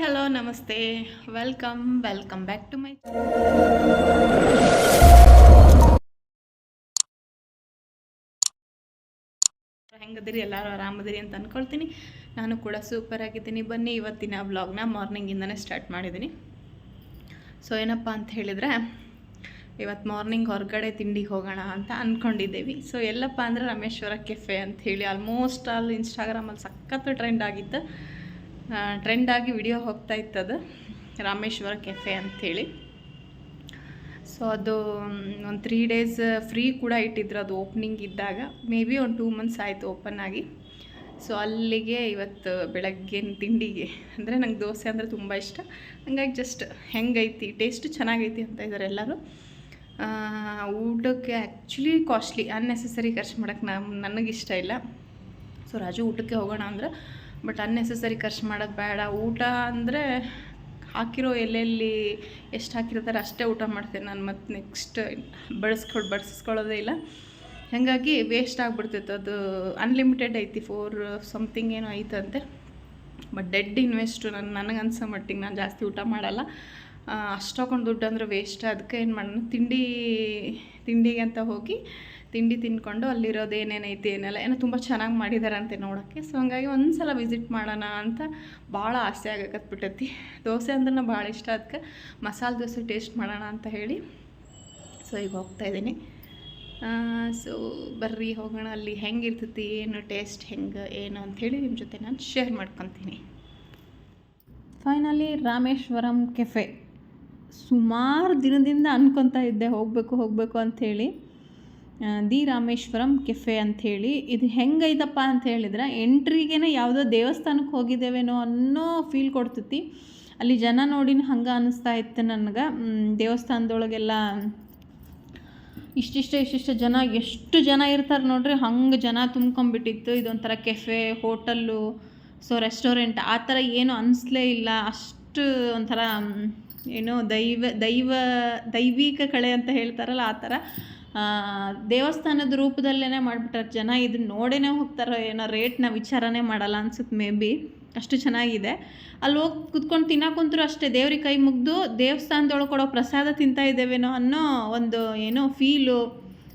Hello ನಮಸ್ತೆ, welcome back to my ಹೆಂಗದಿರಿ. ಎಲ್ಲರೂ ಆರಾಮದಿರಿ ಅಂತ ಅಂದ್ಕೊಳ್ತೀನಿ. ನಾನು ಕೂಡ ಸೂಪರ್ ಆಗಿದ್ದೀನಿ. ಬನ್ನಿ ಇವತ್ತಿನ ವ್ಲಾಗ್ನ ಮಾರ್ನಿಂಗಿಂದನೇ ಸ್ಟಾರ್ಟ್ ಮಾಡಿದ್ದೀನಿ. ಸೊ ಏನಪ್ಪ ಅಂತ ಹೇಳಿದರೆ, ಇವತ್ತು ಮಾರ್ನಿಂಗ್ ಹೊರಗಡೆ ತಿಂಡಿಗೆ ಹೋಗೋಣ ಅಂತ ಅಂದ್ಕೊಂಡಿದ್ದೀವಿ. ಸೊ ಎಲ್ಲಪ್ಪ ಅಂದರೆ ರಾಮೇಶ್ವರ ಕೆಫೆ ಅಂಥೇಳಿ ಆಲ್ಮೋಸ್ಟ್ ಆಲ್ ಇನ್ಸ್ಟಾಗ್ರಾಮಲ್ಲಿ ಸಖತ್ತು ಟ್ರೆಂಡಾಗಿ ವಿಡಿಯೋ ಹೋಗ್ತಾ ಇತ್ತದು, ರಾಮೇಶ್ವರ ಕೆಫೆ ಅಂಥೇಳಿ. ಸೊ ಅದು ಒಂದು 3 days ಫ್ರೀ ಕೂಡ ಇಟ್ಟಿದ್ರು ಅದು ಓಪನಿಂಗ್ ಇದ್ದಾಗ. ಮೇ ಬಿ ಒಂದು 2 months ಆಯಿತು ಓಪನ್ ಆಗಿ. ಸೊ ಅಲ್ಲಿಗೆ ಇವತ್ತು ಬೆಳಗ್ಗೆ ತಿಂಡಿಗೆ ಅಂದರೆ ನಂಗೆ ದೋಸೆ ಅಂದರೆ ತುಂಬ ಇಷ್ಟ. ಹಂಗಾಗಿ ಜಸ್ಟ್ ಹೆಂಗೈತಿ, ಟೇಸ್ಟ್ ಚೆನ್ನಾಗೈತಿ ಅಂತ ಇದ್ದಾರೆ ಎಲ್ಲರೂ. ಊಟಕ್ಕೆ ಆ್ಯಕ್ಚುಲಿ ಕಾಸ್ಟ್ಲಿ, ಅನ್ನೆಸೆಸರಿ ಖರ್ಚು ಮಾಡೋಕ್ಕೆ ನನಗಿಷ್ಟ ಇಲ್ಲ. ಸೊ ರಾಜು ಊಟಕ್ಕೆ ಹೋಗೋಣ ಅಂದ್ರೆ, ಬಟ್ ಅನ್ನೆಸೆಸರಿ ಖರ್ಚು ಮಾಡೋದು ಬೇಡ. ಊಟ ಅಂದರೆ ಹಾಕಿರೋ ಎಲ್ಲೆಲ್ಲಿ ಎಷ್ಟು ಹಾಕಿರ್ತಾರೆ ಅಷ್ಟೇ ಊಟ ಮಾಡ್ತೇನೆ ನಾನು. ಮತ್ತು ನೆಕ್ಸ್ಟ್ ಬಡಿಸ್ಕೊಳ್ಳೋದೇ ಇಲ್ಲ. ಹಾಗಾಗಿ ವೇಸ್ಟ್ ಆಗಿಬಿಡ್ತೈತೆ. ಅದು ಅನ್ಲಿಮಿಟೆಡ್ ಐತಿ, 4 something ಏನೋ ಐತಂತೆ. ಬಟ್ ಡೆಡ್ ಇನ್ವೆಸ್ಟು ನನಗೆ ಅನ್ಸೋ ಮಟ್ಟಿಗೆ ನಾನು ಜಾಸ್ತಿ ಊಟ ಮಾಡಲ್ಲ. ಅಷ್ಟೊಂದು ದುಡ್ಡು ಅಂದರೆ ವೇಸ್ಟ್. ಅದಕ್ಕೆ ಏನು ಮಾಡೋಣ, ತಿಂಡಿಗೆ ಅಂತ ಹೋಗಿ ತಿಂಡಿ ತಿಂದ್ಕೊಂಡು ಅಲ್ಲಿರೋದು ಏನೇನೈತಿ ಏನೋ ತುಂಬ ಚೆನ್ನಾಗಿ ಮಾಡಿದಾರಂತೆ ನೋಡೋಕ್ಕೆ. ಸೊ ಹಂಗಾಗಿ ಒಂದು ಸಲ ವಿಸಿಟ್ ಮಾಡೋಣ ಅಂತ ಭಾಳ ಆಸೆ ಆಗಕತ್ಬಿಟ್ಟೈತಿ. ದೋಸೆ ಅಂದ್ರೆ ಭಾಳ ಇಷ್ಟ, ಅದಕ್ಕೆ ಮಸಾಲೆ ದೋಸೆ ಟೇಸ್ಟ್ ಮಾಡೋಣ ಅಂತ ಹೇಳಿ ಸೊ ಈಗ ಹೋಗ್ತಾಯಿದ್ದೀನಿ. ಸೊ ಬರ್ರಿ ಹೋಗೋಣ, ಅಲ್ಲಿ ಹೆಂಗಿರ್ತೈತಿ, ಏನು ಟೇಸ್ಟ್ ಹೆಂಗೆ ಏನು ಅಂಥೇಳಿ ನಿಮ್ಮ ಜೊತೆ ನಾನು ಶೇರ್ ಮಾಡ್ಕೊತೀನಿ. ಫೈನಲಿ ರಾಮೇಶ್ವರಂ ಕೆಫೆ ಸುಮಾರು ದಿನದಿಂದ ಅನ್ಕೊತಾ ಇದ್ದೆ ಹೋಗಬೇಕು ಅಂಥೇಳಿ. ದಿ ರಾಮೇಶ್ವರಂ ಕೆಫೆ ಅಂಥೇಳಿ. ಇದು ಹೆಂಗೈತಪ್ಪ ಅಂತ ಹೇಳಿದ್ರೆ, ಎಂಟ್ರಿಗೇ ಯಾವುದೋ ದೇವಸ್ಥಾನಕ್ಕೆ ಹೋಗಿದ್ದೇವೇನೋ ಅನ್ನೋ ಫೀಲ್ ಕೊಡ್ತೈತಿ. ಅಲ್ಲಿ ಜನ ನೋಡಿನ ಹಂಗೆ ಅನ್ನಿಸ್ತಾ ಇತ್ತು ನನಗೆ. ದೇವಸ್ಥಾನದೊಳಗೆಲ್ಲ ಇಷ್ಟಿಷ್ಟು ಜನ, ಎಷ್ಟು ಜನ ಇರ್ತಾರೆ ನೋಡ್ರಿ, ಹಂಗೆ ಜನ ತುಂಬ್ಕೊಂಬಿಟ್ಟಿತ್ತು. ಇದೊಂಥರ ಕೆಫೆ, ಹೋಟೆಲ್ಲು, ಸೊ ರೆಸ್ಟೋರೆಂಟ್ ಆ ಥರ ಏನೂ ಅನ್ನಿಸ್ಲೇ ಇಲ್ಲ. ಅಷ್ಟು ಒಂಥರ ಏನೋ ದೈವಿಕ ಕಳೆ ಅಂತ ಹೇಳ್ತಾರಲ್ಲ ಆ ಥರ ದೇವಸ್ಥಾನದ ರೂಪದಲ್ಲೇ ಮಾಡಿಬಿಟ್ಟಾರೆ. ಜನ ಇದನ್ನ ನೋಡೇ ಹೋಗ್ತಾರೋ ಏನೋ, ರೇಟ್ನ ವಿಚಾರನೇ ಮಾಡಲ್ಲ ಅನ್ಸುತ್ತೆ ಮೇ ಬಿ. ಅಷ್ಟು ಚೆನ್ನಾಗಿದೆ. ಅಲ್ಲಿ ಹೋಗಿ ಕುತ್ಕೊಂಡು ತಿನ್ನೋಕಂತರೂ ಅಷ್ಟೇ, ದೇವ್ರಿಗೆ ಕೈ ಮುಗಿದು ದೇವಸ್ಥಾನದೊಳಗೆ ಕೊಡೋ ಪ್ರಸಾದ ತಿಂತಾ ಇದ್ದೇವೇನೋ ಅನ್ನೋ ಒಂದು ಏನೋ ಫೀಲು.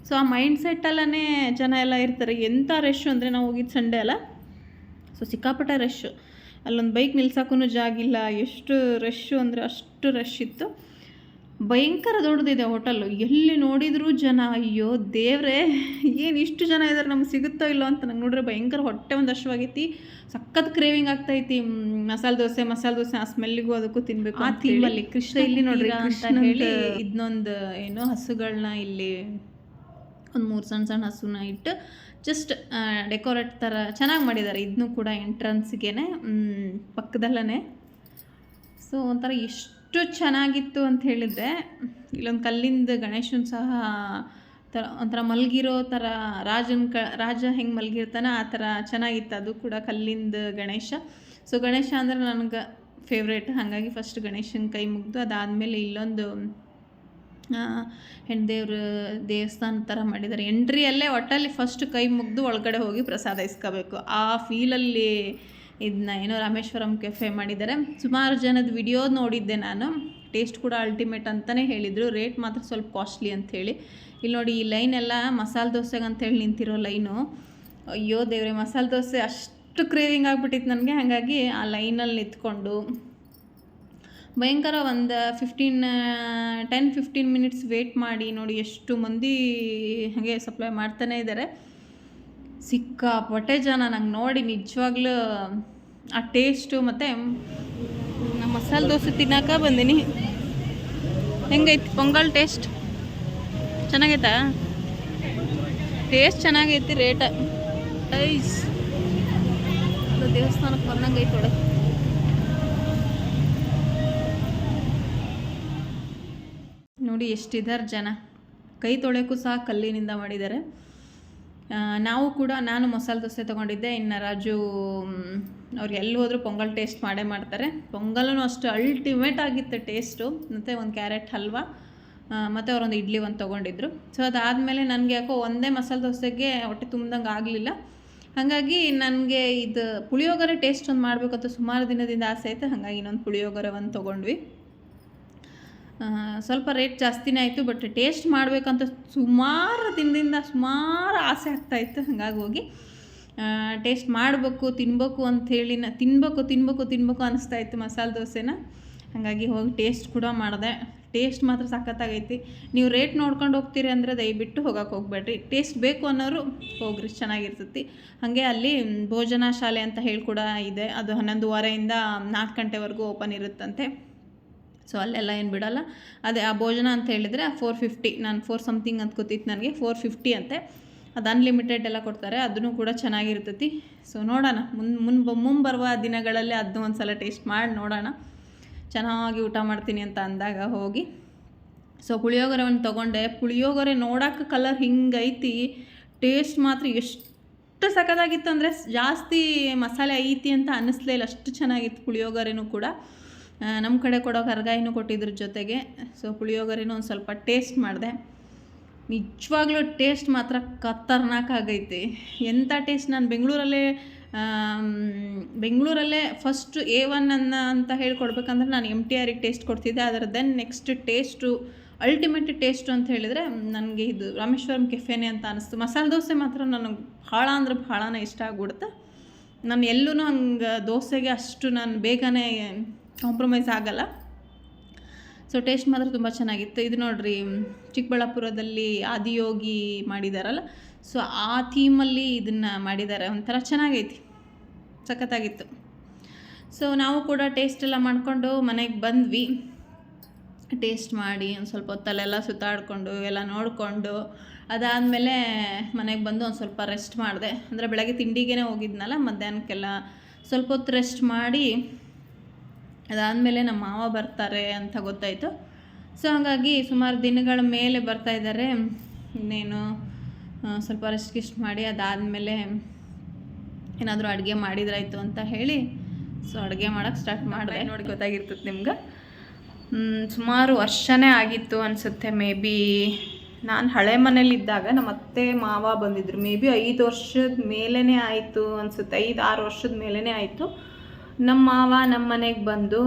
ಸೊ ಆ ಮೈಂಡ್ ಸೆಟ್ಟಲ್ಲೇ ಜನ ಎಲ್ಲ ಇರ್ತಾರೆ. ಎಂಥ ರಶ್ಶು ಅಂದರೆ, ನಾವು ಹೋಗಿದ್ದು ಸಂಡೇ ಅಲ್ಲ, ಸೊ ಸಿಕ್ಕಾಪಟ್ಟೆ ರಶ್ಶು. ಅಲ್ಲೊಂದು ಬೈಕ್ ನಿಲ್ಸೋಕ್ಕೂ ಜಾಗಿಲ್ಲ. ಎಷ್ಟು ರಶ್ಶು ಅಂದರೆ ಅಷ್ಟು ರಶ್ ಇತ್ತು. ಭಯಂಕರ ದೊಡ್ಡದಿದೆ ಹೋಟೆಲ್ಲು, ಎಲ್ಲಿ ನೋಡಿದರೂ ಜನ. ಅಯ್ಯೋ ದೇವ್ರೇ, ಏನು ಇಷ್ಟು ಜನ ಇದ್ದಾರೆ, ನಮ್ಗೆ ಸಿಗುತ್ತೋ ಇಲ್ಲೋ ಅಂತ ನಂಗೆ ನೋಡ್ರೆ ಭಯಂಕರ ಹೊಟ್ಟೆ ಒಂದು ಹಶ್ವಾಗೈತಿ. ಸಖತ್ ಕ್ರೇವಿಂಗ್ ಆಗ್ತೈತಿ. ಮಸಾಲೆ ದೋಸೆ ಆ ಸ್ಮೆಲ್ಲಿಗೂ ಅದಕ್ಕೂ ತಿನ್ನಬೇಕು ಆ ಥೀಮಲ್ಲಿ. ಕೃಷ್ಣ ಇಲ್ಲಿ ನೋಡ್ರಿ ಅಂತ ಹೇಳಿ ಇದನ್ನೊಂದು ಏನೋ ಹಸುಗಳನ್ನ ಇಲ್ಲಿ ಒಂದು 3 ಸಣ್ಣ ಹಸುನ ಇಟ್ಟು ಜಸ್ಟ್ ಡೆಕೋರೇಟ್ ಥರ ಚೆನ್ನಾಗಿ ಮಾಡಿದ್ದಾರೆ. ಇದನ್ನೂ ಕೂಡ ಎಂಟ್ರೆನ್ಸ್ಗೆ ಪಕ್ಕದಲ್ಲೇ. ಸೊ ಒಂಥರ ಎಷ್ಟು ಚೆನ್ನಾಗಿತ್ತು ಅಂತ ಹೇಳಿದ್ರೆ, ಇಲ್ಲೊಂದು ಕಲ್ಲಿಂದ ಗಣೇಶನ ಸಹ ಒಂಥರ ಮಲಗಿರೋ ಥರ, ರಾಜ ಹೆಂಗೆ ಮಲಗಿರ್ತಾನೆ ಆ ಥರ ಚೆನ್ನಾಗಿತ್ತು. ಅದು ಕೂಡ ಕಲ್ಲಿಂದ ಗಣೇಶ. ಸೊ ಗಣೇಶ ಅಂದರೆ ನನಗೆ ಫೇವ್ರೇಟ್. ಹಾಗಾಗಿ ಫಸ್ಟ್ ಗಣೇಶನ ಕೈ ಮುಗಿದು ಅದಾದಮೇಲೆ ಇಲ್ಲೊಂದು ಹೆಣ್ದೇವ್ರ ದೇವಸ್ಥಾನ ಥರ ಮಾಡಿದ್ದಾರೆ. ಎಂಟ್ರಿಯಲ್ಲೇ ಒಟ್ಟಲ್ಲಿ ಫಸ್ಟ್ ಕೈ ಮುಗಿದು ಒಳಗಡೆ ಹೋಗಿ ಪ್ರಸಾದ ಇಸ್ಕೋಬೇಕು. ಆ ಫೀಲಲ್ಲಿ ಇದನ್ನ ಏನೋ ರಾಮೇಶ್ವರಂ ಕೆಫೆ ಮಾಡಿದ್ದಾರೆ. ಸುಮಾರು ಜನದ ವಿಡಿಯೋ ನೋಡಿದ್ದೆ ನಾನು. ಟೇಸ್ಟ್ ಕೂಡ ಅಲ್ಟಿಮೇಟ್ ಅಂತಲೇ ಹೇಳಿದರು. ರೇಟ್ ಮಾತ್ರ ಸ್ವಲ್ಪ ಕಾಸ್ಟ್ಲಿ ಅಂಥೇಳಿ. ಇಲ್ಲಿ ನೋಡಿ, ಈ ಲೈನ್ ಎಲ್ಲ ಮಸಾಲೆ ದೋಸೆಗೆ ಅಂಥೇಳಿ ನಿಂತಿರೋ ಲೈನು. ಅಯ್ಯೋ ದೇವ್ರೆ, ಮಸಾಲೆ ದೋಸೆ ಅಷ್ಟು ಕ್ರೇವಿಂಗ್ ಆಗಿಬಿಟ್ಟಿತ್ತು ನನಗೆ. ಹಾಗಾಗಿ ಆ ಲೈನಲ್ಲಿ ನಿಂತ್ಕೊಂಡು ಭಯಂಕರ ಒಂದು 10-15 minutes ವೇಟ್ ಮಾಡಿ ನೋಡಿ ಎಷ್ಟು ಮಂದಿ ಹಾಗೆ ಸಪ್ಲೈ ಮಾಡ್ತಾನೇ ಇದ್ದಾರೆ. ಸಿಕ್ಕಾಪಟ್ಟೆ ಜನ. ನಂಗೆ ನೋಡಿ ನಿಜವಾಗ್ಲೂ ಆ ಟೇಸ್ಟು. ಮತ್ತು ನಮ್ಮ ಮಸಾಲೆ ದೋಸೆ ತಿನ್ನೋಕೆ ಬಂದೀನಿ. ಹೆಂಗೈತಿ ಪೊಂಗಲ್ ಟೇಸ್ಟ್? ಚೆನ್ನಾಗೈತಾ? ಟೇಸ್ಟ್ ಚೆನ್ನಾಗೈತಿ. ರೇಟ ಐಸ್ ಅದು ದೇವಸ್ಥಾನಕ್ಕೆ ಬಂದಂಗೆ ಐತೆ ಒಳಗೆ. ನೋಡಿ ಎಷ್ಟಿದ್ದಾರೆ ಜನ. ಕೈ ತೊಳೆಯೋಕ್ಕೂ ಸಹ ಕಲ್ಲಿನಿಂದ ಮಾಡಿದ್ದಾರೆ. ನಾನು ಮಸಾಲೆ ದೋಸೆ ತೊಗೊಂಡಿದ್ದೆ. ಇನ್ನು ರಾಜು ಅವ್ರು ಎಲ್ಲಿ ಹೋದರೂ ಪೊಂಗಲ್ ಟೇಸ್ಟ್ ಮಾಡ್ತಾರೆ. ಪೊಂಗಲೂ ಅಷ್ಟು ಅಲ್ಟಿಮೇಟ್ ಆಗಿತ್ತು ಟೇಸ್ಟು. ಮತ್ತು ಒಂದು ಕ್ಯಾರೆಟ್ ಹಲ್ವಾ ಮತ್ತು ಅವರೊಂದು ಇಡ್ಲಿ ತೊಗೊಂಡಿದ್ರು. ಸೊ ಅದಾದಮೇಲೆ ನನಗೆ ಯಾಕೋ ಒಂದೇ ಮಸಾಲೆ ದೋಸೆಗೆ ಹೊಟ್ಟೆ ತುಂಬ್ದಂಗೆ ಆಗಲಿಲ್ಲ. ಹಾಗಾಗಿ ನನಗೆ ಇದು ಪುಳಿಯೋಗರೆ ಟೇಸ್ಟ್ ಒಂದು ಮಾಡಬೇಕಂತ ಸುಮಾರು ದಿನದಿಂದ ಆಸೆ ಆಯಿತು. ಹಾಗಾಗಿ ಇನ್ನೊಂದು ಪುಳಿಯೋಗರೆ ಒಂದು ತೊಗೊಂಡ್ವಿ. ಸ್ವಲ್ಪ ರೇಟ್ ಜಾಸ್ತಿನೇ ಆಯಿತು, ಬಟ್ ಟೇಸ್ಟ್ ಮಾಡಬೇಕಂತ ಸುಮಾರು ದಿನದಿಂದ ಸುಮಾರು ಆಸೆ ಆಗ್ತಾಯಿತ್ತು. ಹಾಗಾಗಿ ಹೋಗಿ ಟೇಸ್ಟ್ ಮಾಡಬೇಕು, ತಿನ್ಬೇಕು ಅಂಥೇಳಿ ತಿನ್ಬೇಕು ಅನ್ನಿಸ್ತಾಯಿತ್ತು ಮಸಾಲೆ ದೋಸೆನ. ಹಾಗಾಗಿ ಹೋಗಿ ಟೇಸ್ಟ್ ಕೂಡ ಮಾಡಿದೆ. ಟೇಸ್ಟ್ ಮಾತ್ರ ಸಖತ್ತಾಗೈತಿ. ನೀವು ರೇಟ್ ನೋಡ್ಕೊಂಡು ಹೋಗ್ತೀರಿ ಅಂದರೆ ದಯವಿಟ್ಟು ಹೋಗೋಕೆ ಹೋಗಬೇಡ್ರಿ. ಟೇಸ್ಟ್ ಬೇಕು ಅನ್ನೋರು ಹೋಗ್ರಿ, ಚೆನ್ನಾಗಿರ್ತೈತಿ. ಹಾಗೆ ಅಲ್ಲಿ ಭೋಜನ ಶಾಲೆ ಅಂತ ಹೇಳಿ ಕೂಡ ಇದೆ. ಅದು 11:30ಇಂದ 4 ಗಂಟೆವರೆಗೂ ಓಪನ್ ಇರುತ್ತಂತೆ. ಸೊ ಅಲ್ಲೆಲ್ಲ ಏನು ಬಿಡೋಲ್ಲ. ಅದೇ ಆ ಭೋಜನ ಅಂತ ಹೇಳಿದರೆ 450, ನಾನು 4 ಸಮಥಿಂಗ್ ಅಂತ ಗೊತ್ತಿತ್ತು ನನಗೆ, 450 ಅಂತೆ. ಅದು ಅನ್ಲಿಮಿಟೆಡ್ ಎಲ್ಲ ಕೊಡ್ತಾರೆ, ಅದನ್ನು ಕೂಡ ಚೆನ್ನಾಗಿರ್ತೈತಿ. ಸೊ ನೋಡೋಣ, ಮುಂಬರುವ ದಿನಗಳಲ್ಲಿ ಅದನ್ನು ಒಂದು ಸಲ ಟೇಸ್ಟ್ ಮಾಡಿ ನೋಡೋಣ. ಚೆನ್ನಾಗಿ ಊಟ ಮಾಡ್ತೀನಿ ಅಂತ ಅಂದಾಗ ಹೋಗಿ. ಸೊ ಪುಳಿಯೋಗರೆ ಒಂದು ತೊಗೊಂಡೆ. ಪುಳಿಯೋಗರೆ ನೋಡೋಕೆ ಕಲರ್ ಹಿಂಗೈತಿ, ಟೇಸ್ಟ್ ಮಾತ್ರ ಎಷ್ಟು ಸಖತ್ತಾಗಿತ್ತು ಅಂದರೆ ಜಾಸ್ತಿ ಮಸಾಲೆ ಐತಿ ಅಂತ ಅನ್ನಿಸ್ಲೇ ಇಲ್ಲ, ಅಷ್ಟು ಚೆನ್ನಾಗಿತ್ತು ಪುಳಿಯೋಗರೆನೂ ಕೂಡ. ನಮ್ಮ ಕಡೆ ಕೊಡೋ ಕರ್ಗಾಯಿನೂ ಕೊಟ್ಟಿದ್ರ ಜೊತೆಗೆ. ಸೊ ಪುಳಿಯೋಗರೆನೂ ಒಂದು ಸ್ವಲ್ಪ ಟೇಸ್ಟ್ ಮಾಡಿದೆ. ನಿಜವಾಗ್ಲೂ ಟೇಸ್ಟ್ ಮಾತ್ರ ಖತರ್ನಾಕಾಗೈತಿ. ಎಂಥ ಟೇಸ್ಟ್! ನಾನು ಬೆಂಗಳೂರಲ್ಲೇ ಫಸ್ಟ್ A1 ಅಂತ ಹೇಳ್ಕೊಡ್ಬೇಕಂದ್ರೆ ನಾನು MTRಗೆ ಟೇಸ್ಟ್ ಕೊಡ್ತಿದ್ದೆ. ಅದರ then next taste ultimate taste ಅಂತ ಹೇಳಿದರೆ ನನಗೆ ಇದು ರಾಮೇಶ್ವರಂ ಕೆಫೆನೇ ಅಂತ ಅನ್ನಿಸ್ತು. ಮಸಾಲೆ ದೋಸೆ ಮಾತ್ರ ನನಗೆ ಭಾಳ ಅಂದ್ರೆ ಭಾಳನೇ ಇಷ್ಟ ಆಗ್ಬಿಡುತ್ತೆ. ನಾನು ಎಲ್ಲೂ ಹಂಗೆ ದೋಸೆಗೆ ಅಷ್ಟು ನಾನು ಬೇಗನೆ ಕಾಂಪ್ರಮೈಸ್ ಆಗಲ್ಲ. ಸೊ ಟೇಸ್ಟ್ ಮಾತ್ರ ತುಂಬ ಚೆನ್ನಾಗಿತ್ತು. ಇದು ನೋಡಿರಿ, ಚಿಕ್ಕಬಳ್ಳಾಪುರದಲ್ಲಿ ಆದಿಯೋಗಿ ಮಾಡಿದಾರಲ್ಲ, ಸೊ ಆ ಥೀಮಲ್ಲಿ ಇದನ್ನು ಮಾಡಿದ್ದಾರೆ. ಒಂಥರ ಚೆನ್ನಾಗೈತಿ, ಸಖತ್ತಾಗಿತ್ತು. ಸೊ ನಾವು ಕೂಡ ಟೇಸ್ಟ್ ಎಲ್ಲ ಮಾಡಿಕೊಂಡು ಮನೆಗೆ ಬಂದ್ವಿ. ಟೇಸ್ಟ್ ಮಾಡಿ ಒಂದು ಸ್ವಲ್ಪ ಹೊತ್ತಲ್ಲೆಲ್ಲ ಸುತ್ತಾಡಿಕೊಂಡು ಎಲ್ಲ ನೋಡಿಕೊಂಡು ಅದಾದಮೇಲೆ ಮನೆಗೆ ಬಂದು ಒಂದು ಸ್ವಲ್ಪ ರೆಸ್ಟ್ ಮಾಡಿದೆ. ಅಂದರೆ ಬೆಳಗ್ಗೆ ತಿಂಡಿಗೇ ಹೋಗಿದ್ನಲ್ಲ, ಮಧ್ಯಾಹ್ನಕ್ಕೆಲ್ಲ ಸ್ವಲ್ಪ ಹೊತ್ತು ರೆಸ್ಟ್ ಮಾಡಿ ಅದಾದಮೇಲೆ ನಮ್ಮ ಮಾವ ಬರ್ತಾರೆ ಅಂತ ಗೊತ್ತಾಯಿತು. ಸೊ ಹಾಗಾಗಿ ಸುಮಾರು ದಿನಗಳ ಮೇಲೆ ಬರ್ತಾಯಿದ್ದಾರೆ. ಇನ್ನೇನು ಸ್ವಲ್ಪ ರೆಸ್ಟ್ ಮಾಡಿ ಅದಾದಮೇಲೆ ಏನಾದರೂ ಅಡುಗೆ ಮಾಡಿದ್ರಾಯ್ತು ಅಂತ ಹೇಳಿ ಸೊ ಅಡುಗೆ ಮಾಡೋಕ್ಕೆ ಸ್ಟಾರ್ಟ್ ಮಾಡಿದೆ. ನೋಡಿ ಗೊತ್ತಾಗಿರ್ತದೆ ನಿಮ್ಗೆ. ಸುಮಾರು ವರ್ಷನೇ ಆಗಿತ್ತು ಅನಿಸುತ್ತೆ. ಮೇ ಬಿ ನಾನು ಹಳೆ ಮನೇಲಿದ್ದಾಗ ನಮ್ಮ ಅತ್ತೆ ಮಾವ ಬಂದಿದ್ದರು. ಮೇ ಬಿ 5 ವರ್ಷದ ಮೇಲೇ ಆಯಿತು ಅನಿಸುತ್ತೆ, 5-6 ವರ್ಷದ ಮೇಲೇ ಆಯಿತು. ನಮ್ಮ ಮಾವ ನಮ್ಮ ಮನೆಗೆ ಬಂದು,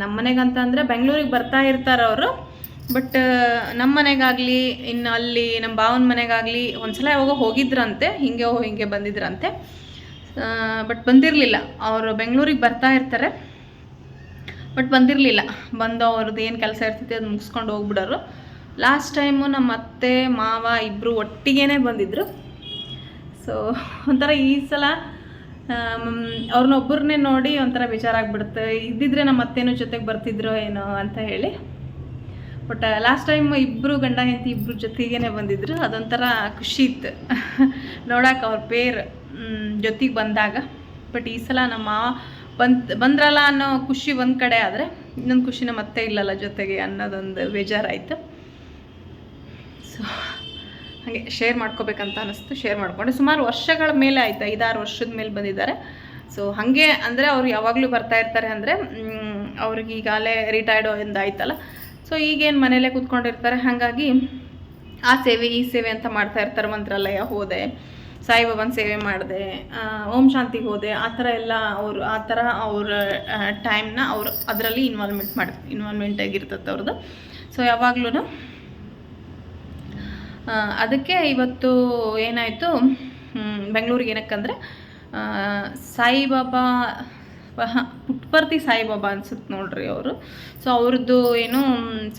ನಮ್ಮ ಮನೆಗಂತ ಅಂದರೆ ಬೆಂಗಳೂರಿಗೆ ಬರ್ತಾ ಇರ್ತಾರೆ ಅವರು. ಬಟ್ ನಮ್ಮ ಮನೆಗಾಗಲಿ ಇನ್ನು ಅಲ್ಲಿ ನಮ್ಮ ಭಾವನ ಮನೆಗಾಗಲಿ ಒಂದ್ಸಲ ಯಾವಾಗ ಹೋಗಿದ್ರಂತೆ, ಹಿಂಗೆ ಬಂದಿದ್ರಂತೆ. ಬಟ್ ಬಂದಿರಲಿಲ್ಲ. ಅವರು ಬೆಂಗಳೂರಿಗೆ ಬರ್ತಾ ಇರ್ತಾರೆ, ಬಟ್ ಬಂದಿರಲಿಲ್ಲ. ಬಂದು ಅವ್ರದ್ದು ಏನು ಕೆಲಸ ಇರ್ತೈತೆ ಅದು ಮುಗಿಸ್ಕೊಂಡು ಹೋಗ್ಬಿಡೋರು. ಲಾಸ್ಟ್ ಟೈಮು ನಮ್ಮ ಅತ್ತೆ ಮಾವ ಇಬ್ಬರು ಒಟ್ಟಿಗೇ ಬಂದಿದ್ದರು. ಸೊ ಒಂಥರ ಈ ಸಲ ಅವ್ರನ್ನೊಬ್ಬರನ್ನೇ ನೋಡಿ ಒಂಥರ ಬೇಜಾರಾಗ್ಬಿಡುತ್ತೆ. ಇದ್ದಿದ್ರೆ ನಮ್ಮ ಅತ್ತೇನೋ ಜೊತೆಗೆ ಬರ್ತಿದ್ರೋ ಏನೋ ಅಂತ ಹೇಳಿ. ಬಟ್ ಲಾಸ್ಟ್ ಟೈಮ್ ಇಬ್ಬರು ಗಂಡ ಹೆಂಡತಿ ಇಬ್ಬರು ಜೊತೆಗೇ ಬಂದಿದ್ರು. ಅದೊಂಥರ ಖುಷಿ ಇತ್ತು ನೋಡೋಕೆ ಅವ್ರ ಪೇರ್ ಜೊತೆಗೆ ಬಂದಾಗ. ಬಟ್ ಈ ಸಲ ನಮ್ಮ ಬಂದ್ರಲ್ಲ ಅನ್ನೋ ಖುಷಿ ಒಂದು ಕಡೆ ಆದರೆ, ಇನ್ನೊಂದು ಖುಷಿ ನಮ್ಮ ಅತ್ತೆ ಇಲ್ಲಲ್ಲ ಜೊತೆಗೆ ಅನ್ನೋದೊಂದು ಬೇಜಾರಾಯಿತು. ಸೊ ಹಾಗೆ ಶೇರ್ ಮಾಡ್ಕೋಬೇಕಂತ ಅನ್ನಿಸ್ತು, ಶೇರ್ ಮಾಡಿಕೊಂಡೆ. ಸುಮಾರು ವರ್ಷಗಳ ಮೇಲೆ ಆಯಿತು, 5-6 ವರ್ಷದ ಮೇಲೆ ಬಂದಿದ್ದಾರೆ. ಸೊ ಹಾಗೆ ಅಂದರೆ ಅವ್ರು ಯಾವಾಗಲೂ ಬರ್ತಾ ಇರ್ತಾರೆ. ಅಂದರೆ ಅವ್ರಿಗೆ ಈಗಾಗಲೇ ರಿಟೈರ್ಡ್ ಎಂದು ಆಯ್ತಲ್ಲ. ಸೊ ಈಗೇನು ಮನೇಲೇ ಕೂತ್ಕೊಂಡಿರ್ತಾರೆ. ಹಾಗಾಗಿ ಆ ಸೇವೆ ಈ ಸೇವೆ ಅಂತ ಮಾಡ್ತಾ ಇರ್ತಾರೆ. ಮಂತ್ರಾಲಯ ಹೋದೆ, ಸಾಯಿಬಾಬಾನ ಸೇವೆ ಮಾಡಿದೆ, ಓಂ ಶಾಂತಿಗೆ ಹೋದೆ, ಆ ಥರ ಎಲ್ಲ ಅವ್ರ ಟೈಮ್ನ ಅವರು ಅದರಲ್ಲಿ ಇನ್ವಾಲ್ವ್ಮೆಂಟ್ ಆಗಿರ್ತದೆ ಅವ್ರದ್ದು. ಸೊ ಯಾವಾಗ್ಲೂ ಅದಕ್ಕೆ ಇವತ್ತು ಏನಾಯಿತು, ಬೆಂಗಳೂರಿಗೆ ಏನಕ್ಕಂದರೆ ಸಾಯಿಬಾಬಾ ಪುಟ್ಪರ್ತಿ ಸಾಯಿಬಾಬಾ ಅನ್ಸುತ್ತೆ ನೋಡ್ರಿ ಅವರು. ಸೊ ಅವ್ರದ್ದು ಏನೋ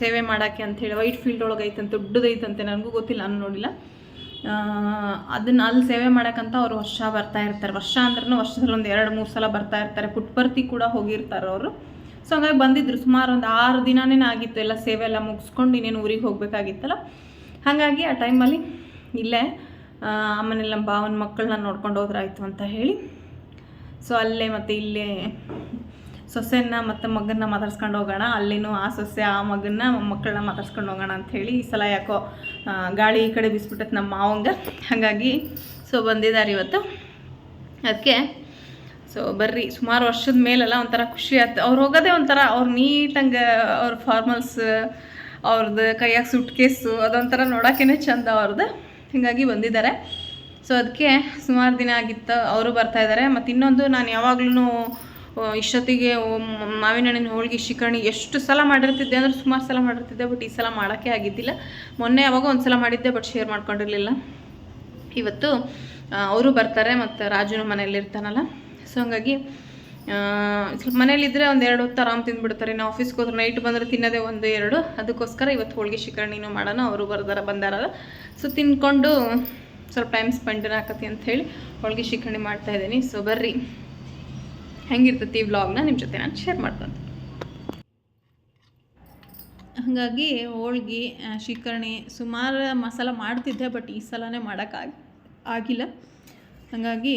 ಸೇವೆ ಮಾಡೋಕ್ಕೆ ಅಂಥೇಳಿ ವೈಟ್ ಫೀಲ್ಡ್ ಒಳಗೆ ಐತಂತೆ, ದೊಡ್ಡದೈತಂತೆ, ನನಗೂ ಗೊತ್ತಿಲ್ಲ, ನಾನು ನೋಡಿಲ್ಲ. ಅದನ್ನು ಅಲ್ಲಿ ಸೇವೆ ಮಾಡೋಕ್ಕಂತ ಅವರು ವರ್ಷ ಬರ್ತಾ ಇರ್ತಾರೆ. ವರ್ಷ ಅಂದ್ರೂ ವರ್ಷದಲ್ಲಿ ಒಂದು 2-3 ಸಲ ಬರ್ತಾ ಇರ್ತಾರೆ. ಪುಟ್ಪರ್ತಿ ಕೂಡ ಹೋಗಿರ್ತಾರೆ ಅವರು. ಸೊ ಹಂಗಾಗಿ ಬಂದಿದ್ದರು. ಸುಮಾರು ಒಂದು 6 ದಿನನೇ ಆಗಿತ್ತು ಎಲ್ಲ ಸೇವೆ ಎಲ್ಲ ಮುಗಿಸ್ಕೊಂಡು ಇನ್ನೇನು ಊರಿಗೆ ಹೋಗಬೇಕಾಗಿತ್ತಲ್ಲ. ಹಾಗಾಗಿ ಆ ಟೈಮಲ್ಲಿ ಇಲ್ಲೇ ಆಮೇಲೆ ನಮ್ಮ ಭಾವನ ಮಕ್ಕಳನ್ನ ನೋಡ್ಕೊಂಡು ಹೋದ್ರಾಯ್ತು ಅಂತ ಹೇಳಿ, ಸೊ ಅಲ್ಲೇ ಮತ್ತು ಇಲ್ಲೇ ಸೊಸೆನ ಮತ್ತು ಮಗನ್ನ ಮಾತಾಡ್ಸ್ಕೊಂಡು ಹೋಗೋಣ, ಅಲ್ಲಿನೂ ಆ ಸೊಸೆ ಆ ಮಕ್ಕಳನ್ನ ಮಾತಾಡ್ಸ್ಕೊಂಡು ಹೋಗೋಣ ಅಂಥೇಳಿ. ಈ ಸಲ ಯಾಕೋ ಗಾಳಿ ಈ ಕಡೆ ಬಿಸ್ಬಿಟ್ಟೈತೆ ನಮ್ಮ ಮಾವಂಗೆ. ಹಾಗಾಗಿ ಸೊ ಬಂದಿದ್ದಾರೆ ಇವತ್ತು. ಅದಕ್ಕೆ ಸೊ ಬರ್ರಿ, ಸುಮಾರು ವರ್ಷದ ಮೇಲೆಲ್ಲ ಒಂಥರ ಖುಷಿ ಆಯ್ತು. ಅವ್ರು ಹೋಗೋದೇ ಒಂಥರ, ಅವ್ರು ನೀಟಂಗೆ ಅವ್ರ ಫಾರ್ಮಲ್ಸ್, ಅವ್ರದ್ದು ಕೈಯಾಗ ಸೂಟ್ ಕೇಸು, ಅದೊಂಥರ ನೋಡೋಕ್ಕೇ ಚೆಂದ ಅವ್ರದ್ದು. ಹೀಗಾಗಿ ಬಂದಿದ್ದಾರೆ. ಸೊ ಅದಕ್ಕೆ ಸುಮಾರು ದಿನ ಆಗಿತ್ತು. ಅವರು ಬರ್ತಾಯಿದ್ದಾರೆ. ಮತ್ತು ಇನ್ನೊಂದು, ನಾನು ಯಾವಾಗ್ಲೂ ಇಷ್ಟೊತ್ತಿಗೆ ಮಾವಿನ ಹಣ್ಣಿನ ಹೋಳಿಗೆ ಶಿಕರಣಿ ಎಷ್ಟು ಸಲ ಮಾಡಿರ್ತಿದ್ದೆ ಅಂದರೆ ಸುಮಾರು ಸಲ ಮಾಡಿರ್ತಿದ್ದೆ. ಬಟ್ ಈ ಸಲ ಮಾಡೋಕ್ಕೆ ಆಗಿದ್ದಿಲ್ಲ. ಮೊನ್ನೆ ಯಾವಾಗ ಒಂದು ಸಲ ಮಾಡಿದ್ದೆ, ಬಟ್ ಶೇರ್ ಮಾಡ್ಕೊಂಡಿರಲಿಲ್ಲ. ಇವತ್ತು ಅವರು ಬರ್ತಾರೆ ಮತ್ತು ರಾಜುನು ಮನೇಲಿ ಇರ್ತಾನಲ್ಲ. ಸೊ ಹಂಗಾಗಿ ಸ್ವಲ್ಪ ಮನೇಲಿದ್ದರೆ ಒಂದು 2 ಹೊತ್ತು ಆರಾಮ್ ತಿಂದುಬಿಡ್ತಾರೆ. ನಾವು ಆಫೀಸ್ಗೆ ಹೋದ್ರೆ ನೈಟ್ ಬಂದರೆ ತಿನ್ನೋದೇ 1-2. ಅದಕ್ಕೋಸ್ಕರ ಇವತ್ತು ಹೋಳಿಗೆ ಶಿಕರಣಿನೂ ಮಾಡೋಣ. ಅವರು ಬಂದಾರಲ್ಲ. ಸೊ ತಿನ್ಕೊಂಡು ಸ್ವಲ್ಪ ಟೈಮ್ ಸ್ಪೆಂಡ್ ಆಕತಿ ಅಂಥೇಳಿ ಹೋಳಿಗೆ ಶಿಕರಣಿ ಮಾಡ್ತಾಯಿದ್ದೀನಿ. ಸೊ ಬರ್ರಿ, ಹೆಂಗಿರ್ತೈತಿ ಈ ವ್ಲಾಗ್ನ ನಿಮ್ಮ ಜೊತೆ ನಾನು ಶೇರ್ ಮಾಡ್ಕೊತೀನಿ. ಹಾಗಾಗಿ ಹೋಳ್ಗೆ ಶಿಕರಣಿ ಸುಮಾರು ಮಸಾಲ ಮಾಡ್ತಿದ್ದೆ, ಬಟ್ ಈ ಸಲನೇ ಆಗಿಲ್ಲ. ಹಾಗಾಗಿ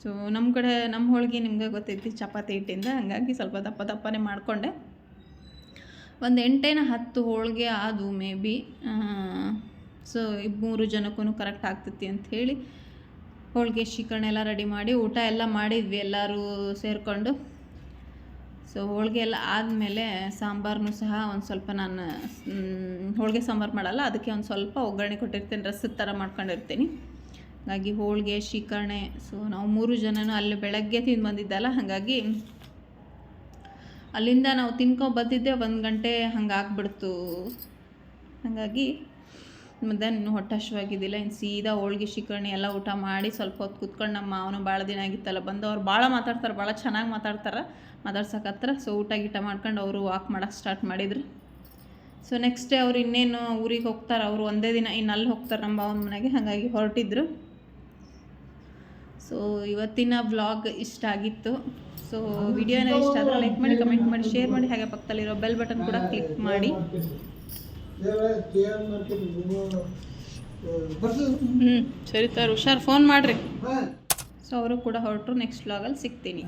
ಸೊ ನಮ್ಮ ಕಡೆ ನಮ್ಮ ಹೋಳಿಗೆ ನಿಮಗೆ ಗೊತ್ತೈತಿ ಚಪಾತಿ ಹಿಟ್ಟಿಂದ. ಹಾಗಾಗಿ ಸ್ವಲ್ಪ ದಪ್ಪನೇ ಮಾಡಿಕೊಂಡೆ. ಒಂದು 8-10 ಹೋಳಿಗೆ ಆದವು ಮೇ ಬಿ. ಸೊ 3 ಜನಕ್ಕೂ ಕರೆಕ್ಟ್ ಆಗ್ತೈತಿ ಅಂಥೇಳಿ ಹೋಳಿಗೆ ಶಿಕರಣಿ ಎಲ್ಲ ರೆಡಿ ಮಾಡಿ ಊಟ ಎಲ್ಲ ಮಾಡಿದ್ವಿ ಎಲ್ಲರೂ ಸೇರಿಕೊಂಡು. ಸೊ ಹೋಳಿಗೆ ಎಲ್ಲ ಆದಮೇಲೆ ಸಾಂಬಾರನ್ನು ಸಹ ಒಂದು ಸ್ವಲ್ಪ, ನಾನು ಹೋಳಿಗೆ ಸಾಂಬಾರು ಮಾಡಲ್ಲ, ಅದಕ್ಕೆ ಒಂದು ಸ್ವಲ್ಪ ಒಗ್ಗರಣೆ ಕೊಟ್ಟಿರ್ತೀನಿ, ರಸದ ಥರ ಮಾಡ್ಕೊಂಡಿರ್ತೀನಿ. ಹಾಗಾಗಿ ಹೋಳಿಗೆ ಶಿಕರಣೆ. ಸೊ ನಾವು 3 ಜನನೂ ಅಲ್ಲಿ ಬೆಳಗ್ಗೆ ತಿಂದು ಬಂದಿದ್ದಲ್ಲ, ಹಾಗಾಗಿ ಅಲ್ಲಿಂದ ನಾವು ಬಂದಿದ್ದೆ 1 ಗಂಟೆ ಹಂಗಾಗ್ಬಿಡ್ತು. ಹಾಗಾಗಿ ಮಧ್ಯಾಹ್ನ ಇನ್ನೂ ಹೊಟ್ಟೆ ಹಶ್ವಾಗಿದ್ದಿಲ್ಲ. ಇನ್ನು ಸೀದಾ ಹೋಳಿಗೆ ಶಿಕರಣಿ ಎಲ್ಲ ಊಟ ಮಾಡಿ ಸ್ವಲ್ಪ ಹೊತ್ತು ಕೂತ್ಕೊಂಡು, ನಮ್ಮ ಮಾವನು ಭಾಳ ದಿನ ಆಗಿತ್ತಲ್ಲ ಬಂದವ್ರು, ಭಾಳ ಮಾತಾಡ್ತಾರೆ, ಭಾಳ ಚೆನ್ನಾಗಿ ಮಾತಾಡ್ಸಕತ್ರ. ಸೊ ಊಟ ಮಾಡ್ಕೊಂಡು ಅವರು ವಾಕ್ ಮಾಡೋಕ್ಕೆ ಸ್ಟಾರ್ಟ್ ಮಾಡಿದ್ರು. ಸೊ ನೆಕ್ಸ್ಟ್ ಡೇ ಅವ್ರು ಇನ್ನೇನು ಊರಿಗೆ ಹೋಗ್ತಾರೆ. ಅವರು ಒಂದೇ ದಿನ ಇನ್ನು ಅಲ್ಲಿ ಹೋಗ್ತಾರೆ ನಮ್ಮ ಭಾವನ ಮನೆಗೆ. ಹಾಗಾಗಿ ಹೊರಟಿದ್ರು. ಸೊ ಇವತ್ತಿನ ವ್ಲಾಗ್ ಇಷ್ಟ ಆಗಿತ್ತು. ಸೊ ವಿಡಿಯೋನ ಇಷ್ಟ ಆದರೆ ಲೈಕ್ ಮಾಡಿ, ಕಮೆಂಟ್ ಮಾಡಿ, ಶೇರ್ ಮಾಡಿ. ಹಾಗೆ ಪಕ್ಕದಲ್ಲಿರೋ ಬೆಲ್ ಬಟನ್ ಕೂಡ ಕ್ಲಿಕ್ ಮಾಡಿ. ಸರಿ ಸರ್, ಹುಷಾರು, ಫೋನ್ ಮಾಡಿರಿ. ಸೊ ಅವರು ಕೂಡ ಹೊರಟರು. ನೆಕ್ಸ್ಟ್ ವ್ಲಾಗಲ್ಲಿ ಸಿಗ್ತೀನಿ.